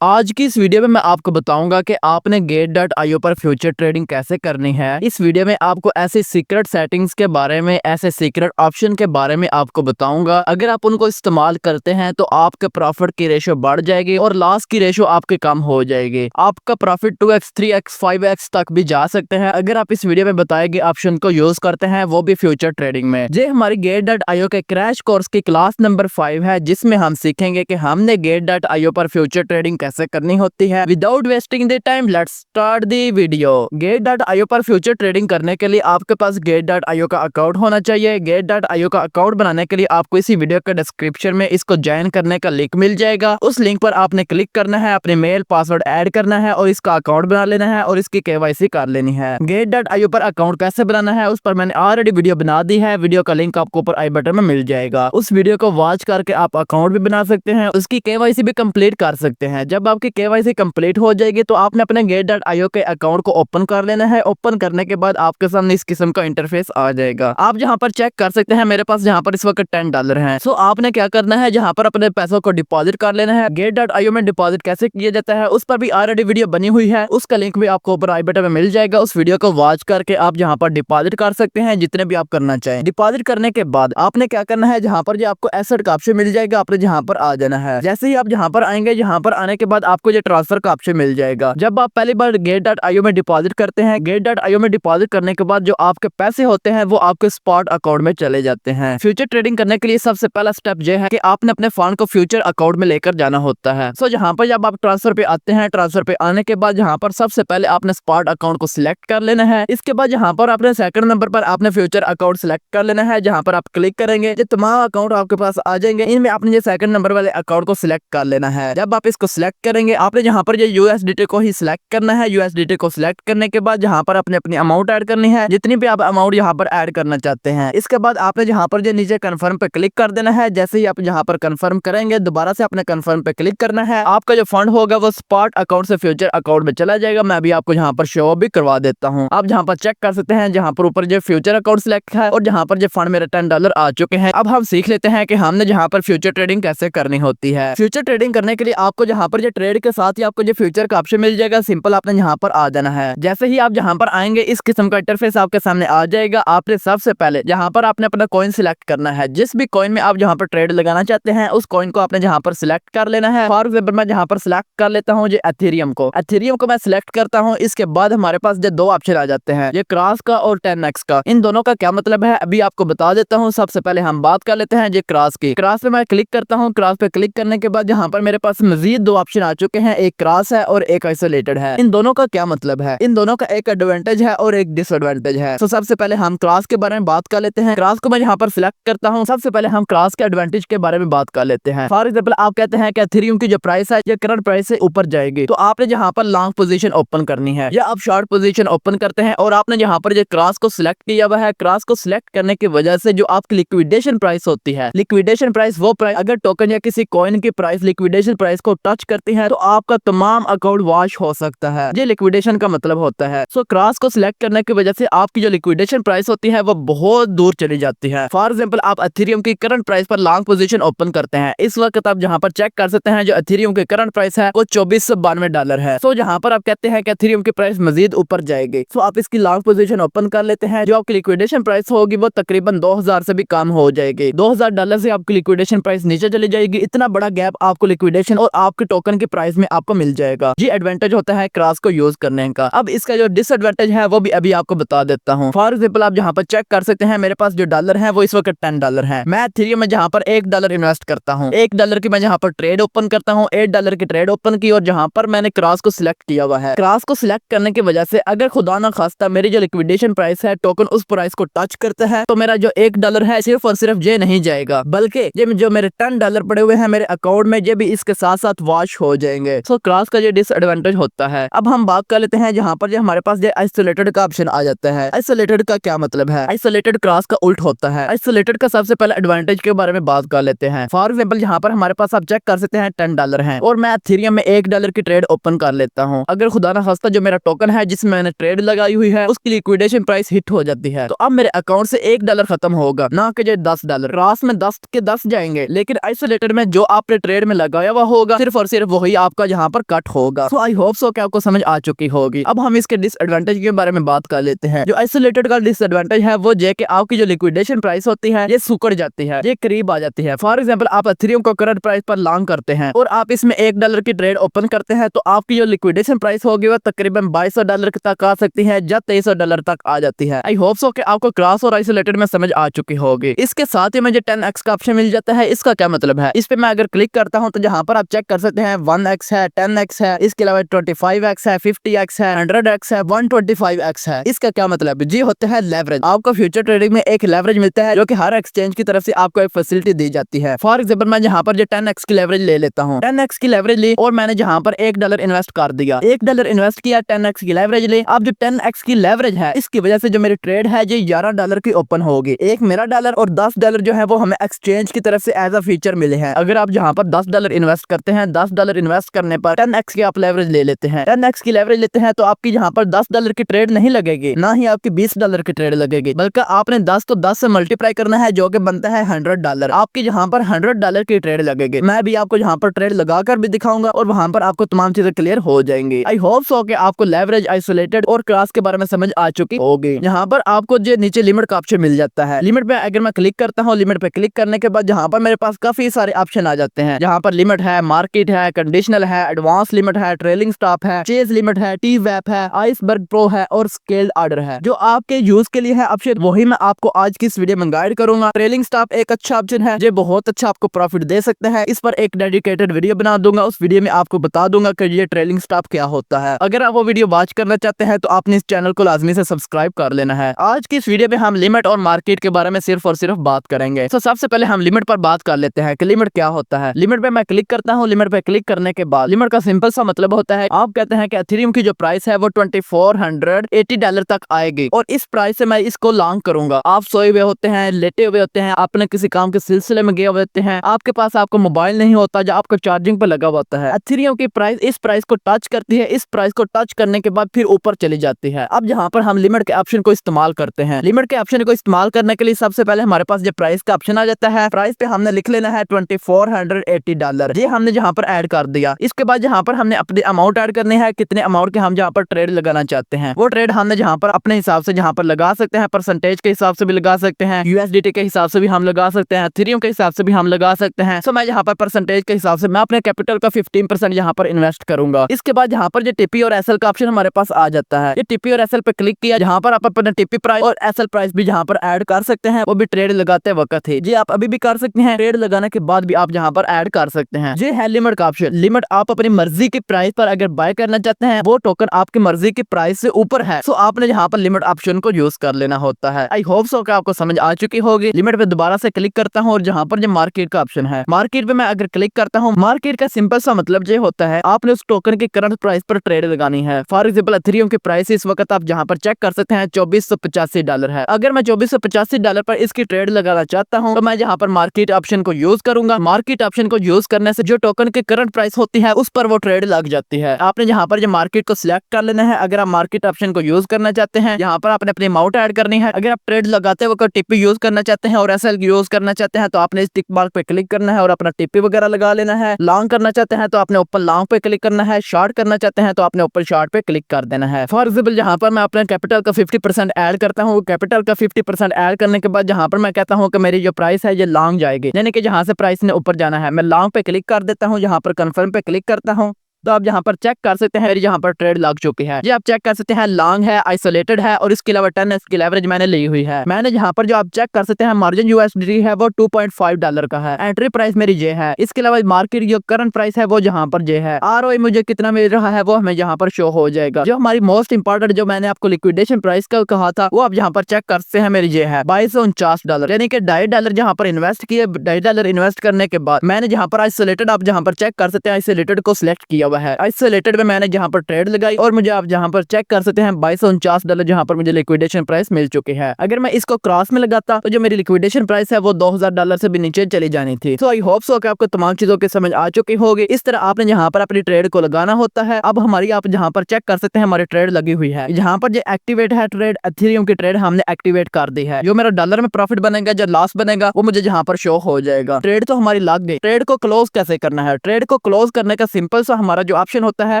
आज की इस वीडियो में मैं आपको बताऊंगा कि आपने Gate.io पर फ्यूचर ट्रेडिंग कैसे करनी है। इस वीडियो में आपको ऐसे सीक्रेट सेटिंग्स के बारे में, ऐसे सीक्रेट ऑप्शन के बारे में आपको बताऊंगा। अगर आप उनको इस्तेमाल करते हैं तो आपके प्रॉफिट की रेशो बढ़ जाएगी और लॉस की रेशो आपके कम हो जाएगी। आपका प्रॉफिट 2x, 3x, 5x तक भी जा सकते हैं अगर आप इस वीडियो में बताए गए ऑप्शन को यूज करते हैं, वो भी फ्यूचर ट्रेडिंग में। ये हमारी Gate.io के क्रैश कोर्स की क्लास नंबर 5 है, जिसमें हम सीखेंगे कि हमने Gate.io पर फ्यूचर ट्रेडिंग कैसे करनी होती है। Without wasting the time let's start the video. Gate.io पर फ्यूचर ट्रेडिंग करने के लिए आपके पास Gate.io का अकाउंट होना चाहिए। Gate.io का अकाउंट बनाने के लिए आपको इसी वीडियो के डिस्क्रिप्शन में इसको ज्वाइन करने का लिंक मिल जाएगा। उस लिंक पर आपने क्लिक करना है, अपने मेल पासवर्ड ऐड करना है और इसका अकाउंट बना लेना है और इसकी KYC कर लेनी है। Gate.io पर अकाउंट कैसे बनाना है उस पर मैंने ऑलरेडी वीडियो बना दी है। वीडियो का लिंक आपको ऊपर आई बटन में मिल जाएगा। उस वीडियो को वॉच करके आप अकाउंट भी बना सकते हैं, उसकी KYC भी कंप्लीट कर सकते हैं। जब आपकी KYC कंप्लीट हो जाएगी तो आपने अपने Gate.io के अकाउंट को ओपन कर लेना है। ओपन करने के बाद आपके सामने इस किस्म का इंटरफेस आ जाएगा। आप जहां पर चेक कर सकते हैं, मेरे पास जहां पर इस वक्त $10 है। सो आपने क्या करना है, जहां पर अपने पैसों को डिपॉजिट कर लेना है। Gate.io में डिपॉजिट कैसे किया जाता है उस पर भी ऑलरेडी वीडियो बनी हुई है, उसका लिंक भी आपको ऊपर आई बटन में मिल जाएगा। उस वीडियो को वॉच करके आप जहां पर डिपॉजिट कर सकते हैं जितने भी आप करना चाहें। डिपॉजिट करने के बाद आपने क्या करना है, जहां पर जो आपको एसेट का ऑप्शन मिल जाएगा, आपने जहां पर आ जाना है। जैसे ही आप जहां पर आएंगे, जहां पर आने के बाद आपको जो ट्रांसफर का ऑप्शन मिल जाएगा। जब आप पहली बार Gate.io में डिपॉजिट करते हैं, Gate.io में डिपॉजिट करने के बाद जो आपके पैसे होते हैं वो आपके स्पॉट अकाउंट में चले जाते हैं। फ्यूचर ट्रेडिंग करने के लिए सबसे पहला स्टेप यह है कि आपने अपने फंड को फ्यूचर अकाउंट में लेकर जाना होता है। सो जहां पर जब आप ट्रांसफर पे आते हैं, ट्रांसफर पे आने के बाद जहां पर सबसे पहले आपने स्पॉट अकाउंट को सिलेक्ट कर लेना है। इसके बाद जहां पर आपने सेकंड नंबर पर आपने फ्यूचर अकाउंट सिलेक्ट कर लेना है। जहां पर आप क्लिक करेंगे ये तमाम अकाउंट आपके पास आ जाएंगे। इनमें आपने ये सेकंड नंबर वाले अकाउंट को सिलेक्ट कर लेना है। जब आप इसको सिलेक्ट करेंगे, आपने जहां पर ये USDT को ही सिलेक्ट करना है। USDT को सिलेक्ट करने के बाद जहां पर आपने अपनी अमाउंट ऐड करनी है, जितनी भी आप अमाउंट यहाँ पर ऐड करना चाहते हैं। इसके बाद आपने जहां पर जो नीचे कंफर्म पे क्लिक कर देना है। जैसे ही आप जहां पर कंफर्म करेंगे, दोबारा से आपने कंफर्म पे क्लिक करना है। आपका जो फंड होगा वो स्पॉट अकाउंट से फ्यूचर अकाउंट में चला जाएगा। मैं अभी आपको यहाँ पर शो भी करवा देता हूँ। आप जहाँ पर चेक कर सकते हैं, जहाँ पर ऊपर जो फ्यूचर अकाउंट सिलेक्ट है और जहाँ पर जो फंड मेरे $10 आ चुके हैं। अब हम सीख लेते हैं कि हमने जहाँ पर फ्यूचर ट्रेडिंग कैसे करनी होती है। फ्यूचर ट्रेडिंग करने के लिए आपको जहाँ पर जो ट्रेड के साथ ही आपको जो फ्यूचर का ऑप्शन मिल जाएगा, सिंपल आपने यहाँ पर आ जाना है। जैसे ही आप जहाँ पर आएंगे, इस किस्म का इंटरफेस आपके सामने आ जाएगा। आपने सबसे पहले जहाँ पर आपने अपना कॉइन सिलेक्ट करना है। जिस भी कॉइन में आप जहाँ पर ट्रेड लगाना चाहते हैं उस कॉइन को आपने जहाँ पर सिलेक्ट कर लेना है। फॉर एग्जाम्पल मैं जहाँ पर सिलेक्ट कर लेता हूँ एथेरियम को मैं सिलेक्ट करता हूँ। इसके बाद हमारे पास जो दो ऑप्शन आ जाते हैं, ये क्रॉस का और 10x का। इन दोनों का क्या मतलब है अभी आपको बता देता हूँ। सबसे पहले हम बात कर लेते हैं ये क्रॉस की। क्रॉस पे मैं क्लिक करता हूँ। क्रॉस पे क्लिक करने के बाद यहाँ पर मेरे पास मजीद दो ऑप्शन आ चुके हैं, एक क्रॉस है और एक आइसोलेटेड है। इन दोनों का क्या मतलब है, इन दोनों का एक एडवांटेज है और एक डिसएडवांटेज है। तो सबसे पहले हम क्रॉस के बारे में बात कर लेते हैं। क्रॉस को मैं यहाँ पर सिलेक्ट करता हूँ। सबसे पहले हम क्रॉस के एडवांटेज के बारे में बात कर लेते हैं। फॉर एग्जाम्पल आप कहते हैं कि एथेरियम की जो प्राइस है, ये करंट प्राइस से ऊपर जाएगी, तो आपने यहाँ पर लॉन्ग पोजीशन ओपन करनी है या आप शॉर्ट पोजीशन ओपन करते हैं। और आपने यहाँ पर जो क्रॉस को सिलेक्ट किया हुआ है, क्रॉस को सिलेक्ट करने की वजह से जो आपकी लिक्विडेशन प्राइस होती है, लिक्विडेशन प्राइस वो प्राइस, अगर टोकन या किसी कॉइन की प्राइस लिक्विडेशन प्राइस को टच करती है तो आपका तमाम अकाउंट वॉश हो सकता है। ये लिक्विडेशन का मतलब होता है। सो क्रॉस को सिलेक्ट करने की वजह से आपकी जो लिक्विडेशन प्राइस होती है वो बहुत दूर चली जाती है। फॉर एग्जाम्पल आप एथेरियम की करंट प्राइस पर लॉन्ग पोजीशन ओपन करते हैं। इस वक्त आप जहां पर चेक कर सकते हैं, जो एथेरियम की करंट प्राइस है वो $2492 है। सो जहां पर आप कहते हैं कि एथेरियम की प्राइस मजीद ऊपर जाएगी, सो आप इसकी लॉन्ग पोजीशन ओपन कर लेते हैं। जो आपकी लिक्विडेशन प्राइस होगी वो तकरीबन 2000 से भी कम हो जाएगी। $2000 से आपकी लिक्विडेशन प्राइस नीचे चली जाएगी। इतना बड़ा गैप आपको लिक्विडेशन और आपके टोकन की प्राइस में आपको मिल जाएगा। ये एडवांटेज होता है क्रॉस को यूज करने का। अब इसका जो डिसएडवांटेज है वो भी अभी आपको बता देता हूँ। फॉर एग्जाम्पल आप जहाँ पर चेक कर सकते हैं, मेरे पास जो डॉलर है वो इस वक्त $10 है। मैं एथेरियम में जहाँ पर $1 इन्वेस्ट करता हूँ, $1 की मैं जहाँ पर ट्रेड ओपन करता हूँ, $8 की ट्रेड ओपन की और जहाँ पर मैंने क्रॉस को सिलेक्ट किया हुआ है। क्रॉस को सिलेक्ट करने की वजह से अगर खुदा ना खास्ता मेरी जो लिक्विडेशन प्राइस है, टोकन उस प्राइस को टच करता है, तो मेरा जो $1 है सिर्फ और सिर्फ ये नहीं जाएगा, बल्कि ये जो मेरे $10 पड़े हुए हैं मेरे अकाउंट में, ये भी इसके साथ साथ वॉश हो जाएंगे। सो क्रॉस का ये डिसएडवांटेज होता है। अब हम बात कर लेते हैं जहाँ पर हमारे पास ये आइसोलेटेड का ऑप्शन आ जाता है। आइसोलेटेड का क्या मतलब है, आइसोलेटेड क्रॉस का उल्ट होता है। आइसोलेटेड का सबसे पहले एडवांटेज के बारे में बात कर लेते हैं। फॉर एग्जाम्पल यहाँ पर हमारे पास आप चेक कर सकते हैं $10 है और मैं एथेरियम में $1 की ट्रेड ओपन कर लेता हूँ। अगर खुदा ना खास्ता जो मेरा टोकन है जिसमें मैंने ट्रेड लगाई हुई है उसकी लिक्विडेशन प्राइस हिट हो जाती है, तो अब मेरे अकाउंट से $1 खत्म होगा, ना कि $10। क्रॉस में 10 के 10 जाएंगे, लेकिन आइसोलेटेड में जो आपने ट्रेड में लगाया हुआ होगा सिर्फ और सिर्फ वही आपका यहाँ पर कट होगा। सो आई होप सो कि आपको समझ आ चुकी होगी। अब हम इसके डिसएडवांटेज के बारे में बात कर लेते हैं। जो आइसोलेटेड का डिसएडवांटेज है वो ये कि आपकी जो लिक्विडेशन प्राइस होती है ये सुकड़ जाती है, ये करीब आ जाती है। फॉर एग्जाम्पल आप एथेरियम को करंट प्राइस पर लॉन्ग करते हैं और आप इसमें $1 की ट्रेड ओपन करते हैं तो आपकी जो लिक्विडेशन प्राइस होगी वो तकरीबन $2200 तक आ सकती है या $2300 तक आ जाती है। आई होप सो कि आपको क्रॉस और आइसोलेटेड में समझ आ चुकी होगी। इसके साथ ही मुझे 10x का ऑप्शन मिल जाता है। इसका क्या मतलब है? इस पे मैं अगर क्लिक करता हूं तो जहां पर आप चेक कर सकते हैं 1x है, 10x है, इसके अलावा 25x है, 50x है, 100x है, 125x है। इसका क्या मतलब? जी होता है लेवरेज। आपको फ्यूचर ट्रेडिंग में एक लेवरेज मिलता है जो कि हर एक्सचेंज की तरफ से आपको एक फैसिलिटी दी जाती है। फॉर एग्जाम्पल मैं जहां पर जो 10x की लेवरेज ले लेता हूँ, 10x की लेवरेज ली और मैंने जहां पर $1 इन्वेस्ट कर दिया, $1 इन्वेस्ट किया, 10x की लेवरेज ली। अब जो 10x की लेवरेज है इसकी वजह से जो मेरी ट्रेड है ये $11 की ओपन होगी। एक मेरा डॉलर और $10 जो है वो हमें एक्सचेंज की तरफ से एज अ फीचर मिले हैं। अगर आप जहां पर $10 इन्वेस्ट करते हैं, $10 इन्वेस्ट करने पर 10x की आप लेवरेज ले लेते हैं, 10x की लेवरेज लेते हैं तो आपकी जहां पर $10 की ट्रेड नहीं लगेगी, ना ही आपकी $20 की ट्रेड लगेगी, बल्कि आपने 10 को 10 से मल्टीप्लाई करना है जो कि बनता है $100। आपकी जहां पर $100 की ट्रेड लगेगी। मैं भी आपको जहां पर ट्रेड लगाकर भी दिखाऊंगा और वहां पर आपको तमाम चीजें क्लियर हो जाएंगी। आई होप सो कि आपको लेवरेज, आइसोलेटेड और क्रॉस के बारे में समझ आ चुकी होगी। यहाँ पर आपको जो नीचे लिमिट का ऑप्शन मिल जाता है। लिमिट पे अगर मैं क्लिक करता हूँ, लिमिट पे क्लिक करने के बाद जहाँ पर मेरे पास काफी सारे ऑप्शन आ जाते हैं। जहाँ पर लिमिट है, मार्केट है, कंडीशनल है, एडवांस लिमिट है, ट्रेलिंग स्टॉप है, चेज लिमिट है, टी वैप है, आइसबर्ग प्रो है और स्केल्ड ऑर्डर है। जो आपके यूज के लिए है ऑप्शन वही मैं आपको आज की इस वीडियो में गाइड करूंगा। ट्रेलिंग स्टॉप एक अच्छा ऑप्शन है जो बहुत अच्छा आपको प्रॉफिट दे सकता है। इस पर एक डेडिकेटेड वीडियो बना दूंगा। उस वीडियो में आपको बता दूंगा कि ये ट्रेलिंग स्टॉप क्या होता है। अगर आप वो वीडियो वॉच करना चाहते हैं तो आपने इस चैनल को लाजमी से सब्सक्राइब कर लेना है। आज की इस वीडियो में हम लिमिट और मार्केट के बारे में सिर्फ और सिर्फ बात करेंगे। तो सबसे पहले हम लिमिट पर बात कर लेते हैं कि लिमिट क्या होता है। लिमिट पे मैं क्लिक करता हूँ। लिमिट पे क्लिक करने के बाद लिमिट का सिंपल सा मतलब होता है, आप कहते हैं कि एथेरियम की जो प्राइस है वो $2480 तक आएगी और इस प्राइस से मैं इसको लॉन्ग करूंगा। आप सोए हुए होते हैं, लेटे हुए होते हैं, आपने किसी काम के सिलसिले में गए हुए होते हैं, आपके पास आपको मोबाइल नहीं होता जो आपको चार्जिंग पे लगा हुआ होता है। एथेरियम की प्राइस इस प्राइस को टच करती है, इस प्राइस को टच करने के बाद फिर ऊपर चली जाती है। अब यहाँ पर हम लिमिट के ऑप्शन को इस्तेमाल करते हैं। लिमिट के ऑप्शन को इस्तेमाल करने के लिए सबसे पहले हमारे पास जो प्राइस का ऑप्शन आ जाता है, प्राइस पे हमने लिख लेना है $2480। ये हमने जहाँ पर ऐड कर दिया। इसके बाद जहाँ पर हमने अपनी अमाउंट ऐड करनी है, कितने अमाउंट के हम जहाँ पर ट्रेड लगाना चाहते हैं वो ट्रेड हमने जहाँ पर अपने हिसाब से जहाँ पर लगा सकते हैं। परसेंटेज के हिसाब से भी लगा सकते हैं, यूएसडीटी के हिसाब से भी हम लगा सकते हैं, एथेरियम के हिसाब से भी हम लगा सकते हैं। सो मैं यहाँ पर परसेंटेज के हिसाब से मैं अपने कैपिटल का 15% यहाँ पर इन्वेस्ट करूंगा। इसके बाद यहाँ पर जो टीपी और एसएल का ऑप्शन हमारे पास आ जाता है। ये टीपी और एसएल पे क्लिक किया, जहाँ पर आप अपना टीपी प्राइस और एसएल प्राइस भी जहाँ पर ऐड कर सकते हैं, वो भी ट्रेड लगाते वक्त ही जी आप अभी भी कर सकते हैं। ट्रेड लगाने के बाद भी आप जहाँ पर ऐड कर सकते हैं। ये है लिमिट का ऑप्शन। लिमिट आप अपनी मर्जी की प्राइस पर अगर बाय करना चाहते हैं, वो टोकन आपकी मर्जी की प्राइस से ऊपर है, तो आपने यहाँ पर लिमिट ऑप्शन को यूज कर लेना होता है। आई होप सो कि आपको समझ आ चुकी होगी। लिमिट पे दोबारा से क्लिक करता हूँ और जहाँ पर जो मार्केट का ऑप्शन है, मार्केट पे मैं अगर क्लिक करता हूँ, मार्केट का सिंपल सा मतलब ये होता है आपने उस टोकन की करंट प्राइस पर ट्रेड लगानी है। फॉर एग्जाम्पल एथेरियम की प्राइस इस वक्त आप जहाँ पर चेक कर सकते हैं $2485 है। अगर मैं $2485 पर इसकी ट्रेड लगाना चाहता हूँ तो मैं यहाँ पर मार्केट ऑप्शन को यूज करूंगा। मार्केट ऑप्शन को यूज करने से जो टोकन की करंट प्राइस होती है उस पर वो ट्रेड लग जाती है। आपने यहाँ पर जो मार्केट को सिलेक्ट कर लेना है। अगर आप मार्केट ऑप्शन को यूज करना चाहते हैं, यहाँ पर आपने अपनी अमाउंट ऐड करनी है। अगर आप ट्रेड लगाते वक्त टीपी यूज करना चाहते हैं और एसएल यूज करना चाहते हैं तो आपने इस टिक मार्क पे क्लिक करना है और अपना टीपी वगैरह लगा लेना है। लॉन्ग करना चाहते हैं तो आपने ऊपर लॉन्ग पे क्लिक करना है। शॉर्ट करना चाहते हैं तो आपने ऊपर शॉर्ट पे क्लिक कर देना है। फॉर एग्जाम्पल यहाँ पर मैं अपने कैपिटल का 50% ऐड करता हूँ। कैपिटल का 50% ऐड करने के बाद जहाँ पर मैं कहता हूँ कि मेरी जो प्राइस है ये लॉन्ग जाएगी, यानी कि जहाँ से प्राइस ने ऊपर जाना है, मैं लॉन्ग पे क्लिक कर देता हूँ। यहाँ पर कंफर्म पे क्लिक करता हूँ तो आप यहाँ पर चेक कर सकते हैं मेरी यहाँ पर ट्रेड लग चुकी है। ये आप चेक कर सकते हैं लॉन्ग है, आइसोलेटेड है और इसके अलावा 10x की लेवरेज मैंने ली हुई है। मैंने यहाँ पर जो आप चेक कर सकते हैं मार्जिन यूएसडी है वो $2.5 का है। एंट्री प्राइस मेरी ये है। इसके अलावा मार्केट जो करंट प्राइस है वो जहाँ पर ये है। आरओआई मुझे कितना मिल रहा है वो हमें यहाँ पर शो हो जाएगा। जो हमारी मोस्ट इंपॉर्टेंट जो मैंने आपको लिक्विडेशन प्राइस का कहा था वो आप यहाँ पर चेक कर सकते हैं मेरी ये है $2249, यानी कि $2.5 जहाँ पर इन्वेस्ट किए। $2.5 इन्वेस्ट करने के बाद मैंने जहाँ पर आइसोलेटेड आप जहाँ पर चेक कर सकते हैं आइसोलेटेड को सिलेक्ट किया हुआ है। इससे रिलेटेड में मैंने जहाँ पर ट्रेड लगाई और मुझे आप जहाँ पर चेक कर सकते हैं $2249 जहाँ पर मुझे लिक्विडेशन प्राइस मिल चुकी है। अगर मैं इसको क्रॉस में लगाता तो जो मेरी लिक्विडेशन प्राइस है वो $2000 से भी नीचे चली जानी थी। तो आई होप सो कि आपको तमाम चीजों की समझ आ चुकी होगी। इस तरह आपने यहाँ पर अपनी ट्रेड को लगाना होता है। अब हमारी आप जहाँ पर चेक कर सकते हैं हमारी ट्रेड लगी हुई है। यहाँ पर जो एक्टिवेट है ट्रेड, एथेरियम की ट्रेड हमने एक्टिवेट कर दी है। जो मेरा डॉलर में प्रॉफिट बनेगा, जो लॉस बनेगा वो मुझे यहाँ पर शो हो जाएगा। ट्रेड तो हमारी लग गई। ट्रेड को क्लोज कैसे करना है? ट्रेड को क्लोज करने का सिंपल सा हमारा जो ऑप्शन होता है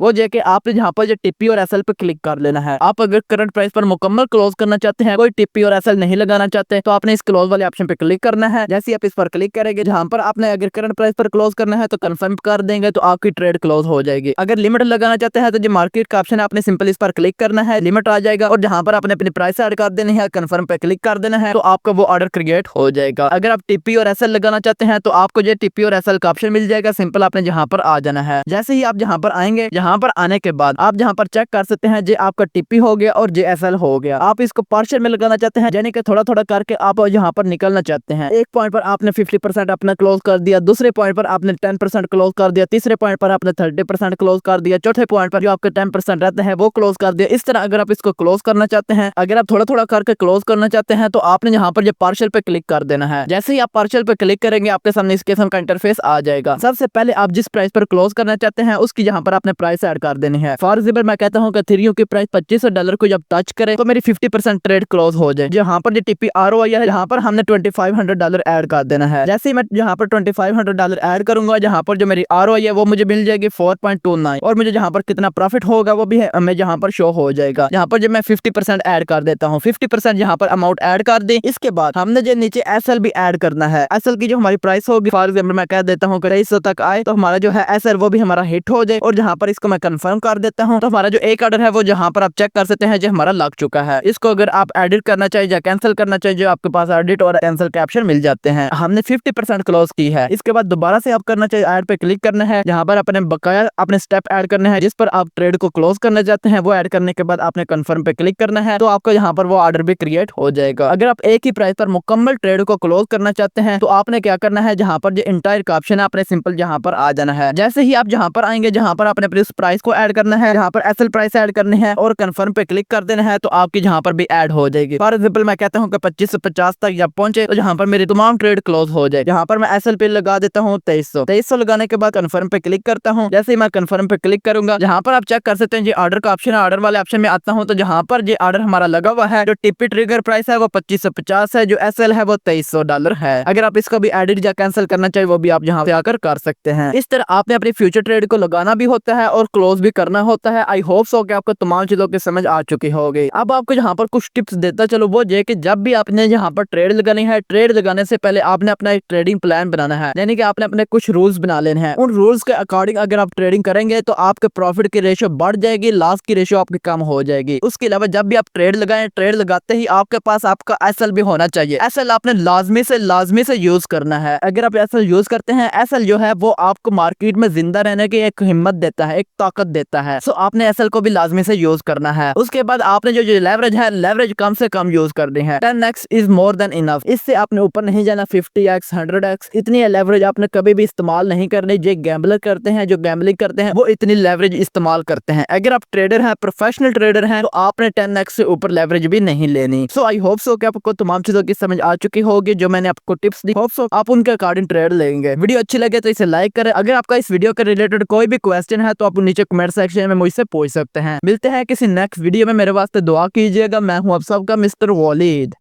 वो जो कि आपने यहाँ पर जो टिप्पी और एसएल पे क्लिक कर लेना है। आप अगर करंट प्राइस पर मुकम्मल क्लोज करना चाहते हैं, कोई टिप्पी और एसएल नहीं लगाना चाहते, तो आपने इस क्लोज वाले ऑप्शन पे क्लिक करना है। जैसे आप इस पर क्लिक करेंगे, जहाँ पर आपने अगर करंट प्राइस पर क्लोज करना है तो कंफर्म कर देंगे तो आपकी ट्रेड क्लोज हो जाएगी। अगर लिमिट लगाना चाहते हैं तो जो मार्केट का ऑप्शन है आपने सिंपल इस पर क्लिक करना है, लिमिट आ जाएगा और जहाँ पर आपने अपनी प्राइस ऐड कर देनी है, कंफर्म पे क्लिक कर देना है तो आपका वो ऑर्डर क्रिएट हो जाएगा। अगर आप टिप्पी और एसएल लगाना चाहते हैं तो आपको जो टिप्पी और एसएल का ऑप्शन मिल जाएगा। सिंपल आपने जहाँ पर आ जाना है। जैसे ही आप जहाँ पर आएंगे, जहाँ पर आने के बाद आप जहाँ पर चेक कर सकते हैं जे आपका टिप्पी हो गया और जे एसएल हो गया। आप इसको पार्शियल में लगाना चाहते हैं, यानी कि थोड़ा थोड़ा करके आप यहाँ पर निकलना चाहते हैं। एक पॉइंट पर आपने 50% अपना क्लोज कर दिया, दूसरे पॉइंट पर आपने 10% क्लोज कर दिया, तीसरे पॉइंट पर आपने 30% क्लोज कर दिया, चौथे पॉइंट पर जो आपका 10% रहता है वो क्लोज कर दिया। इस तरह अगर आप इसको क्लोज करना चाहते हैं, अगर आप थोड़ा थोड़ा करके क्लोज करना चाहते हैं तो आपने यहाँ पर जो पार्शियल पे क्लिक कर देना है। जैसे ही आप पार्शियल पे क्लिक करेंगे आपके सामने इस किस्म का इंटरफेस आ जाएगा। सबसे पहले आप जिस प्राइस पर क्लोज करना चाहते हैं उसकी यहाँ पर आपने प्राइस ऐड कर देनी है। फॉर एग्जाम्पल मैं कहता हूँ कि एथेरियम की प्राइस $2500 को जब टच करे तो मेरी 50% ट्रेड क्लोज हो जाए। जहाँ पर जो टिप्पी ROI है यहाँ पर हमने $2500 ऐड कर देना है। जैसे ही मैं यहाँ पर $2500 ऐड करूंगा, जहाँ पर जो मेरी ROI है वो मुझे मिल जाएगी 4.29 और मुझे जहाँ पर कितना प्रॉफिट होगा वो भी हमें जहाँ पर शो हो जाएगा। यहाँ पर जब मैं 50% ऐड कर देता हूँ, 50% यहाँ पर अमाउंट ऐड कर दी। इसके बाद हमने जो नीचे एसएल भी ऐड करना है। एसएल की जो हमारी प्राइस होगी, फॉर एग्जाम्पल मैं कह देता हूँ 2300 तक आए तो हमारा जो है एसएल वो भी हमारा हिट हो जाए और जहाँ पर इसको मैं कंफर्म कर देता हूँ तो हमारा जो एक ऑर्डर है वो जहाँ पर आप चेक कर सकते हैं जो हमारा लग चुका है। इसको अगर आप एडिट करना चाहिए या कैंसिल करना चाहिए, जो आपके पास एडिट और कैंसिल के ऑप्शन मिल जाते हैं। हमने 50% क्लोज की है। इसके बाद दोबारा से आप करना चाहिए ऐड पे क्लिक करना है, जहाँ पर अपने बकाया अपने स्टेप ऐड करने हैं जिस पर आप ट्रेड को क्लोज करना चाहते हैं। वो ऐड करने के बाद आपने कंफर्म पे क्लिक करना है तो आपको यहाँ पर वो ऑर्डर भी क्रिएट हो जाएगा। अगर आप एक ही प्राइस पर मुकम्मल ट्रेड को क्लोज करना चाहते हैं तो आपने क्या करना है, जहाँ पर जो इंटायर का ऑप्शन है आपने सिंपल जहाँ पर आ जाना है। जैसे ही आप जहाँ पर आएंगे, जहाँ पर आपने अपनी प्राइस को ऐड करना है, जहाँ पर एसएल प्राइस ऐड करनी है और कंफर्म पे क्लिक कर देना है तो आपकी जहाँ पर भी ऐड हो जाएगी। फॉर एग्जाम्पल मैं कहता हूँ कि 25 से 50 तक जब पहुंचे तो जहाँ पर मेरी तमाम ट्रेड क्लोज हो जाए। यहाँ पर मैं एसएल पे लगा देता हूँ 2300 लगाने के बाद कंफर्म पे क्लिक करता हूँ। जैसे ही मैं कंफर्म पे क्लिक करूंगा, जहाँ पर आप चेक कर सकते हैं जी ऑर्डर का ऑप्शन है। ऑर्डर वाले ऑप्शन में आता हूँ तो जहाँ पर ये ऑर्डर हमारा लगा हुआ है, जो टिप्पी ट्रिगर प्राइस है वो 25 से 50 है, जो एसएल है वो $2300 है। अगर आप इसको भी एडिट या कैंसिल करना चाहिए वो भी आप यहाँ से आकर कर सकते हैं। इस तरह आपने अपनी फ्यूचर ट्रेड को लगाना भी होता है और क्लोज भी करना होता है। आई होप सो कि आपको तमाम चीजों की समझ आ चुकी होगी। अब आपको यहाँ पर कुछ टिप्स देता चलो, वो ये कि जब भी आपने यहाँ पर ट्रेड लगानी है, ट्रेड लगाने से पहले आपने अपना एक ट्रेडिंग प्लान बनाना है, यानी कि आपने अपने कुछ रूल्स बना लेने हैं। उन रूल्स के अकॉर्डिंग अगर आप ट्रेडिंग करेंगे तो आपके प्रॉफिट की रेशियो बढ़ जाएगी, लॉस की रेशियो आपकी कम हो जाएगी। उसके अलावा जब भी आप ट्रेड लगाएं, ट्रेड लगाते ही आपके पास आपका एसएल भी होना चाहिए। एसएल आपने लाजमी से यूज करना है। अगर आप एसएल यूज करते हैं, एसएल जो है वो आपको मार्केट में जिंदा रहने की एक हिम्मत देता है, एक ताकत देता है। सो आपने एसएल को भी लाजमी से यूज करना है। उसके बाद आपने जो लेवरेज है, लेवरेज कम से कम यूज करनी है। 10x is more than enough. इससे आपने ऊपर नहीं जाना। 50x 100x इतनी लेवरेज आपने कभी भी इस्तेमाल नहीं करनी। जो गैम्बलर करते हैं, जो गैम्बलिंग करते हैं, वो इतनी लेवरेज इस्तेमाल करते हैं। अगर आप ट्रेडर हैं, प्रोफेशनल ट्रेडर हैं, तो आपने 10x से ऊपर लेवरेज भी नहीं लेनी। सो आई होप सो कि आपको तमाम चीजों की समझ आ चुकी होगी जो मैंने आपको टिप्स दी। होप सो आप उनके अकॉर्डिंग ट्रेड लेंगे। वीडियो अच्छी लगे तो इसे लाइक करें। अगर आपका इस वीडियो के रिलेटेड कोई भी क्वेश्चन है तो आप नीचे कमेंट सेक्शन में मुझसे पूछ सकते हैं। मिलते हैं किसी नेक्स्ट वीडियो में। मेरे वास्ते दुआ कीजिएगा। मैं हूं आप सबका मिस्टर वॉलिद।